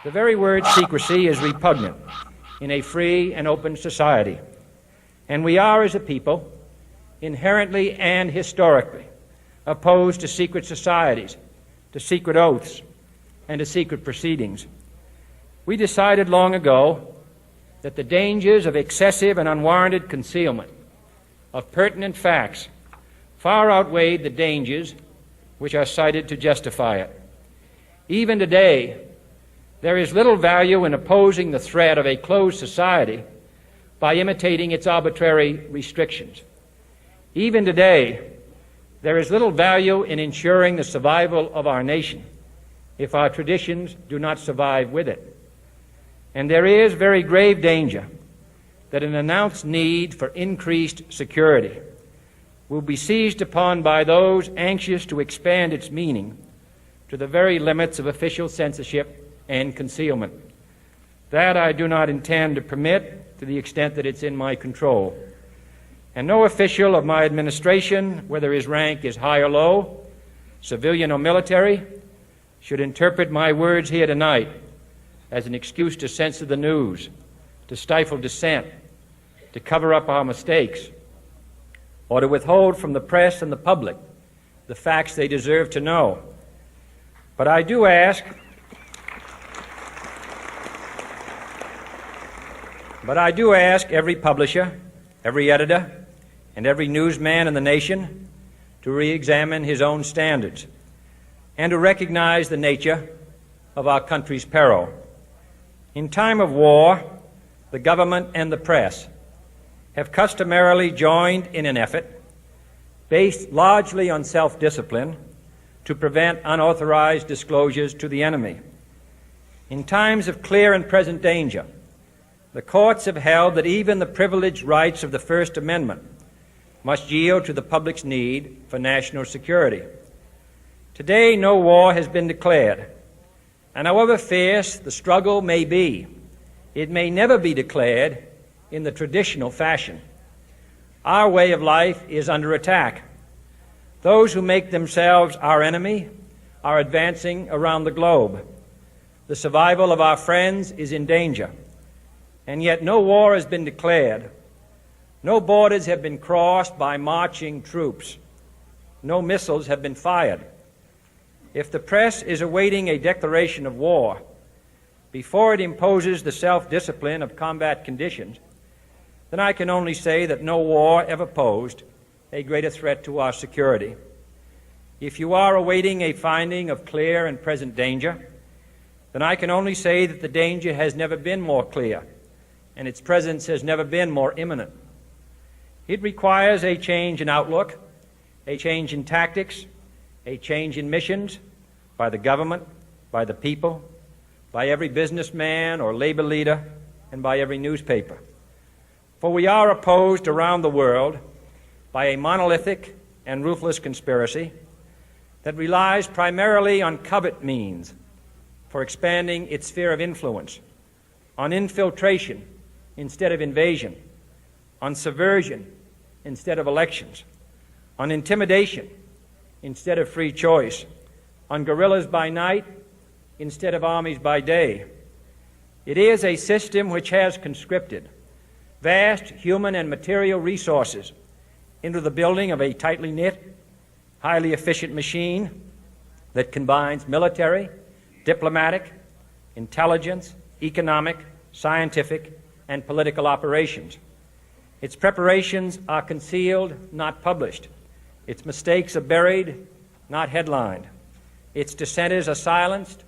The very word secrecy is repugnant in a free and open society, and we are, as a people, inherently and historically opposed to secret societies, to secret oaths, and to secret proceedings. We decided long ago that the dangers of excessive and unwarranted concealment of pertinent facts far outweighed the dangers which are cited to justify it. Even today, there is little value in opposing the threat of a closed society by imitating its arbitrary restrictions. Even today, there is little value in ensuring the survival of our nation if our traditions do not survive with it. And there is very grave danger that an announced need for increased security will be seized upon by those anxious to expand its meaning to the very limits of official censorship and concealment. That I do not intend to permit to the extent that it's in my control. And no official of my administration, whether his rank is high or low, civilian or military, should interpret my words here tonight as an excuse to censor the news, to stifle dissent, to cover up our mistakes, or to withhold from the press and the public the facts they deserve to know. But I do ask But I do ask every publisher, every editor, and every newsman in the nation to re-examine his own standards and to recognize the nature of our country's peril. In time of war, the government and the press have customarily joined in an effort based largely on self-discipline to prevent unauthorized disclosures to the enemy. In times of clear and present danger, the courts have held that even the privileged rights of the First Amendment must yield to the public's need for national security. Today, no war has been declared, and however fierce the struggle may be, it may never be declared in the traditional fashion. Our way of life is under attack. Those who make themselves our enemy are advancing around the globe. The survival of our friends is in danger, and yet no war has been declared. No borders have been crossed by marching troops. No missiles have been fired. If the press is awaiting a declaration of war before it imposes the self-discipline of combat conditions, then I can only say that no war ever posed a greater threat to our security. If you are awaiting a finding of clear and present danger, then I can only say that the danger has never been more clear, and its presence has never been more imminent. It requires a change in outlook, a change in tactics, a change in missions by the government, by the people, by every businessman or labor leader, and by every newspaper. For we are opposed around the world by a monolithic and ruthless conspiracy that relies primarily on covert means for expanding its sphere of influence, on infiltration instead of invasion, on subversion instead of elections, on intimidation instead of free choice, on guerrillas by night instead of armies by day. It is a system which has conscripted vast human and material resources into the building of a tightly knit, highly efficient machine that combines military, diplomatic, intelligence, economic, scientific, and political operations. Its preparations are concealed, not published. Its mistakes are buried, not headlined. Its dissenters are silenced,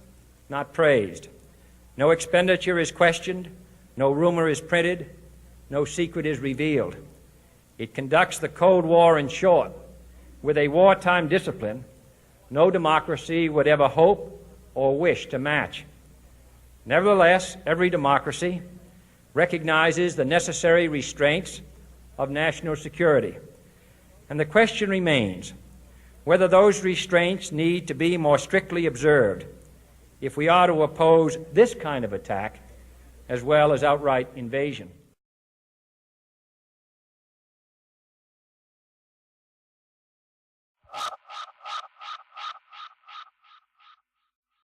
not praised. No expenditure is questioned, no rumor is printed, no secret is revealed. It conducts the Cold War, in short, with a wartime discipline no democracy would ever hope or wish to match. Nevertheless, every democracy recognizes the necessary restraints of national security, and the question remains whether those restraints need to be more strictly observed if we are to oppose this kind of attack as well as outright invasion.